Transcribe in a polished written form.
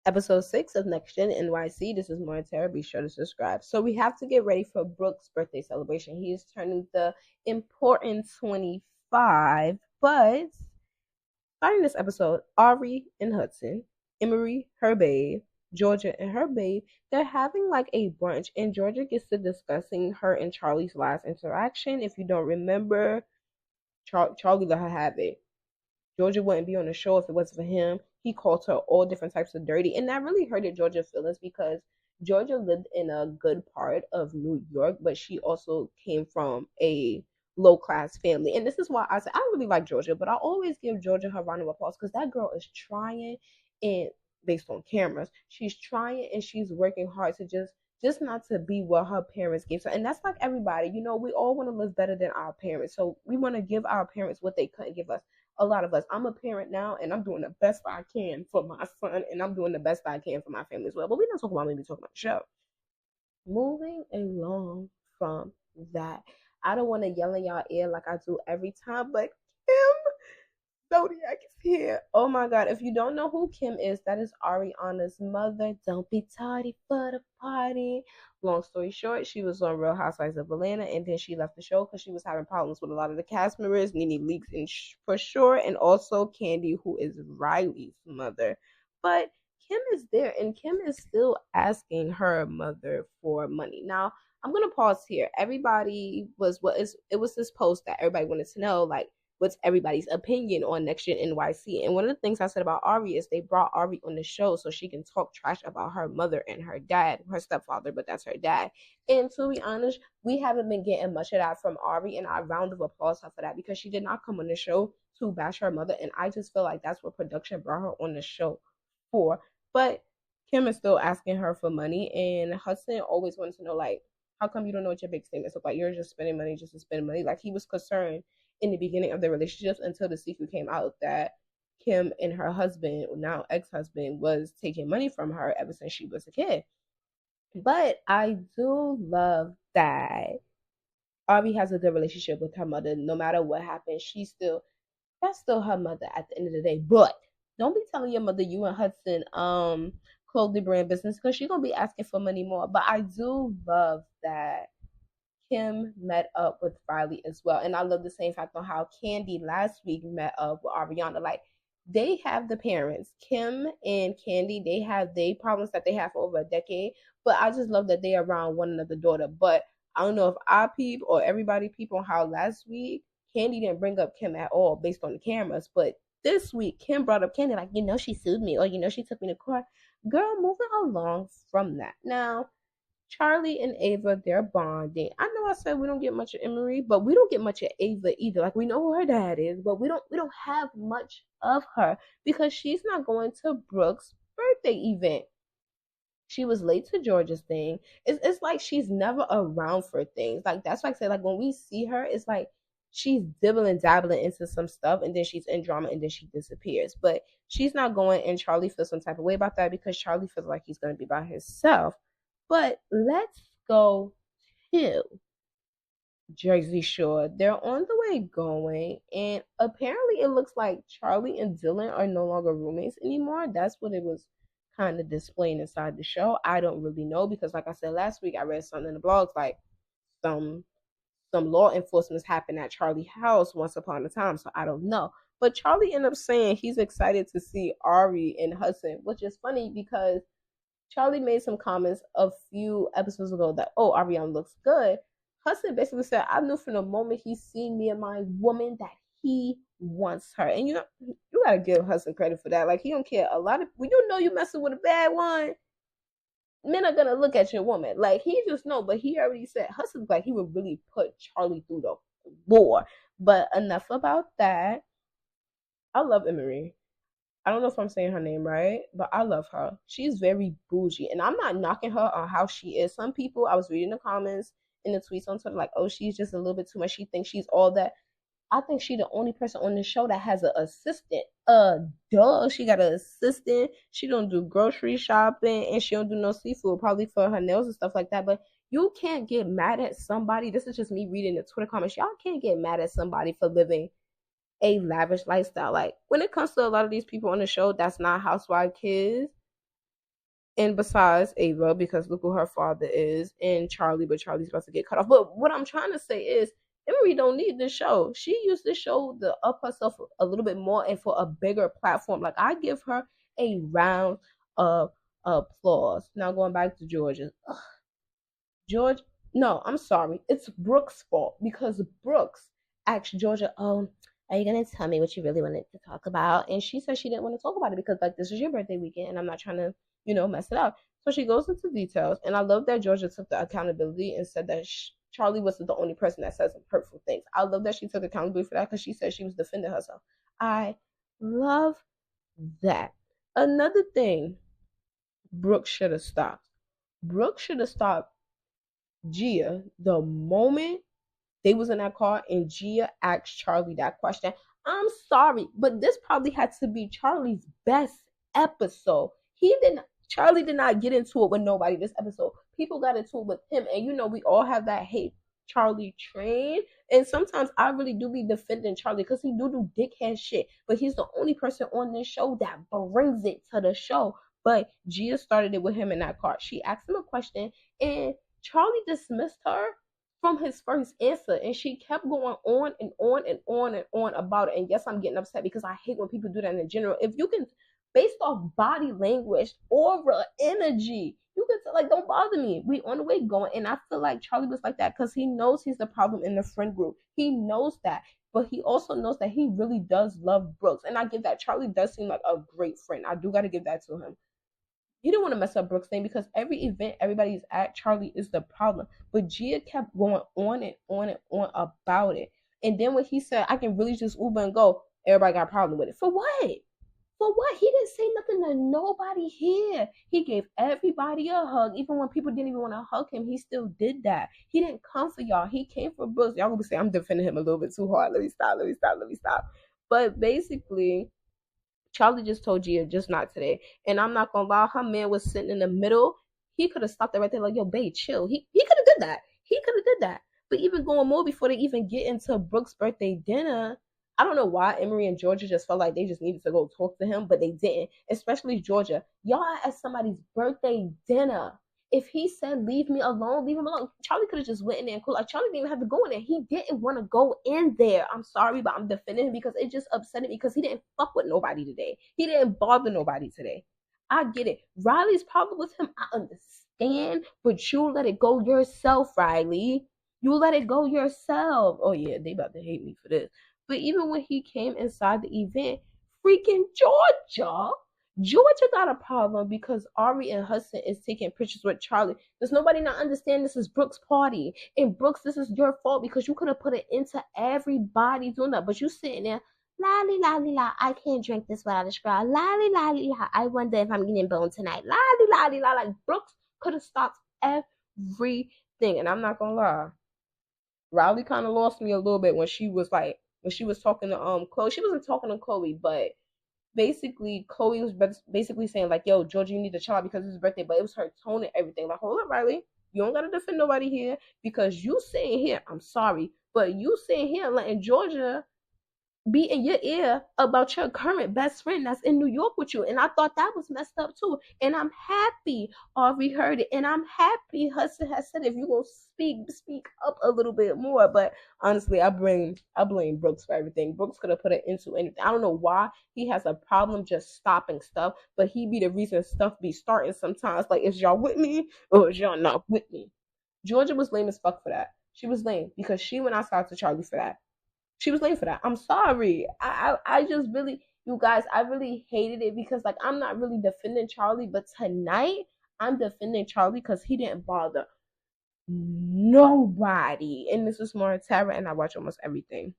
episode 6 of Next Gen NYC. This is Monetera. Be sure to subscribe. So we have to get ready for Brooke's birthday celebration. He is turning the important 25, but starting this episode, Ari and Hudson, Emery, her babe, Georgia and her babe, they're having like a brunch, and Georgia gets to discussing her and Charlie's last interaction. If you don't remember, Charlie let her have it. Georgia wouldn't be on the show if it wasn't for him. He called her all different types of dirty, and that really hurted Georgia's feelings because Georgia lived in a good part of New York, but she also came from a low class family. And this is why I said I really like Georgia, but I always give Georgia her round of applause because that girl is trying, and based on cameras, she's trying and she's working hard to just not to be what her parents gave her. And that's like everybody, we all want to live better than our parents. So we want to give our parents what they couldn't give us. A lot of us. I'm a parent now, and I'm doing the best I can for my son, and I'm doing the best I can for my family as well. But we're not talking about maybe talking about the show. Moving along from that, I don't want to yell in y'all ear like I do every time, but Kim Zodiac is here. Oh my god. If you don't know who Kim is, that is Ariana's mother. Don't be tardy for the party. Long story short, she was on Real Housewives of Atlanta, and then she left the show because she was having problems with a lot of the cast members, Nene Leakes for sure, and also Candy, who is Riley's mother. But Kim is there, and Kim is still asking her mother for money. Now, I'm gonna pause here. It was this post that everybody wanted to know, like, what's everybody's opinion on Next Gen NYC. And one of the things I said about Ari is they brought Ari on the show so she can talk trash about her mother and her dad, her stepfather, but that's her dad. And to be honest, we haven't been getting much of that from Ari, and I round of applause her for that because she did not come on the show to bash her mother, and I just feel like that's what production brought her on the show for. But Kim is still asking her for money, and Hudson always wanted to know, like, how come you don't know what your big statements look like? You're just spending money just to spend money. Like, he was concerned in the beginning of their relationship until the secret came out that Kim and her husband, now ex-husband, was taking money from her ever since she was a kid. But I do love that Ari has a good relationship with her mother. No matter what happens, that's still her mother at the end of the day. But don't be telling your mother you and Hudson clothing brand business because she's gonna be asking for money more. But I do love that Kim met up with Riley as well. And I love the same fact on how Candy last week met up with Ariana. Like, they have the parents, Kim and Candy, they have their problems that they have for over a decade. But I just love that they are around one another daughter. But I don't know if I peep or everybody peep on how last week Candy didn't bring up Kim at all based on the cameras. But this week Kim brought up Candy like, she sued me, or she took me to court. Girl, moving along from that. Now, Charlie and Ava, they're bonding. I know I said we don't get much of Emery, but we don't get much of Ava either. Like, we know who her dad is, but we don't have much of her because she's not going to Brooke's birthday event. She was late to George's thing. It's like she's never around for things. Like, that's why I say, like, when we see her, it's like she's dibbling dabbling into some stuff, and then she's in drama, and then she disappears. But she's not going, and Charlie feels some type of way about that because Charlie feels like he's going to be by himself. But let's go to Jersey Shore. They're on the way going, and apparently it looks like Charlie and Dylan are no longer roommates anymore. That's what it was kind of displaying inside the show. I don't really know because, like I said last week, I read something in the blogs like some law enforcement happened at Charlie's house once upon a time, so I don't know. But Charlie ended up saying he's excited to see Ari and Hudson, which is funny because Charlie made some comments a few episodes ago that, oh, Ariana looks good. Hudson basically said, I knew from the moment he seen me and my woman that he wants her. And you gotta give Hudson credit for that. Like, he don't care. A lot of when you messing with a bad one, men are gonna look at your woman. Like, he just know, but he already said Hudson's like he would really put Charlie through the war. But enough about that. I love Emery. I don't know if I'm saying her name right, but I love her. She's very bougie, and I'm not knocking her on how she is. Some people, I was reading the comments in the tweets on Twitter, like, oh, she's just a little bit too much. She thinks she's all that. I think she's the only person on the show that has an assistant. Duh, she got an assistant. She don't do grocery shopping, and she don't do no seafood, probably for her nails and stuff like that. But you can't get mad at somebody. This is just me reading the Twitter comments. Y'all can't get mad at somebody for living a lavish lifestyle. Like, when it comes to a lot of these people on the show that's not housewife kids, And besides Ava, because look who her father is, and Charlie, but Charlie's about to get cut off. But what I'm trying to say is, Emery don't need this show. She used this show to up herself a little bit more and for a bigger platform. Like, I give her a round of applause. Now going back to Georgia. George, no, I'm sorry. It's Brooke's fault because Brooks asked Georgia, "Oh, are you gonna tell me what you really wanted to talk about?" And she said she didn't want to talk about it because like this is your birthday weekend, and I'm not trying to, mess it up. So she goes into details, and I love that Georgia took the accountability and said that Charlie wasn't the only person that said some hurtful things. I love that she took accountability for that because she said she was defending herself. I love that. Another thing, Brooke should have stopped. Brooke should have stopped Gia the moment they was in that car and Gia asked Charlie that question. I'm sorry, but this probably had to be Charlie's best episode. Charlie did not get into it with nobody this episode. People got into it with him, and we all have that hate Charlie train. And sometimes I really do be defending Charlie because he do dickhead shit. But he's the only person on this show that brings it to the show. But Gia started it with him in that car. She asked him a question, and Charlie dismissed her from his first answer, and she kept going on and on and on and on about it. And yes, I'm getting upset because I hate when people do that in general. If you can, based off body language, aura, energy, you can like, don't bother me. We on the way going, and I feel like Charlie was like that because he knows he's the problem in the friend group. He knows that, but he also knows that he really does love Brooks, and I give that. Charlie does seem like a great friend. I do got to give that to him. He didn't want to mess up Brooks' name because every event everybody's at, Charlie is the problem. But Gia kept going on and on and on about it. And then when he said, I can really just Uber and go, everybody got a problem with it. For what? For what? He didn't say nothing to nobody here. He gave everybody a hug. Even when people didn't even want to hug him, he still did that. He didn't come for y'all. He came for Brooks. Y'all gonna say I'm defending him a little bit too hard. Let me stop. But basically, Charlie just told Gia, just not today. And I'm not gonna lie, her man was sitting in the middle. He could have stopped it right there, like, yo, babe, chill. He could have did that. He could have did that. But even going more before they even get into Brooke's birthday dinner, I don't know why Emery and Georgia just felt like they just needed to go talk to him, but they didn't. Especially Georgia. Y'all at somebody's birthday dinner. If he said leave me alone, leave him alone. Charlie could have just went in there and cool. Like, Charlie didn't even have to go in there. He didn't want to go in there. I'm sorry, but I'm defending him because it just upset me because he didn't fuck with nobody today. He didn't bother nobody today. I get it. Riley's problem with him, I understand, but you let it go yourself, Riley. You let it go yourself. Oh yeah, they about to hate me for this. But even when he came inside the event, freaking Georgia got a problem because Ari and Hudson is taking pictures with Charlie. Does nobody not understand this is Brooks' party? And Brooks, this is your fault because you could have put it into everybody doing that. But you sitting there, lolly, lolly, la, I can't drink this without a straw. Lolly, lolly, la, I wonder if I'm getting boned tonight. Lolly, lolly, la, like Brooks could have stopped everything. And I'm not gonna lie, Riley kind of lost me a little bit when she was talking to Chloe. She wasn't talking to Chloe, but basically Chloe was basically saying like, yo, Georgia, you need to chill out because it's his birthday. But it was her tone and everything. Like, hold up, Riley. You don't gotta defend nobody here because you sitting here, I'm sorry, but you sitting here letting Georgia be in your ear about your current best friend that's in New York with you. And I thought that was messed up too. And I'm happy Aubrey heard it. And I'm happy Hudson has said if you gonna speak up a little bit more. But honestly, I blame Brooks for everything. Brooks could have put it into anything. I don't know why he has a problem just stopping stuff, but he be the reason stuff be starting sometimes. Like, is y'all with me or is y'all not with me? Georgia was lame as fuck for that. She was lame because she went outside to Charlie for that. She was late for that. I'm sorry. I just really, you guys, I really hated it because like I'm not really defending Charlie, but tonight I'm defending Charlie because he didn't bother nobody. And this is more Tara, and I watch almost everything.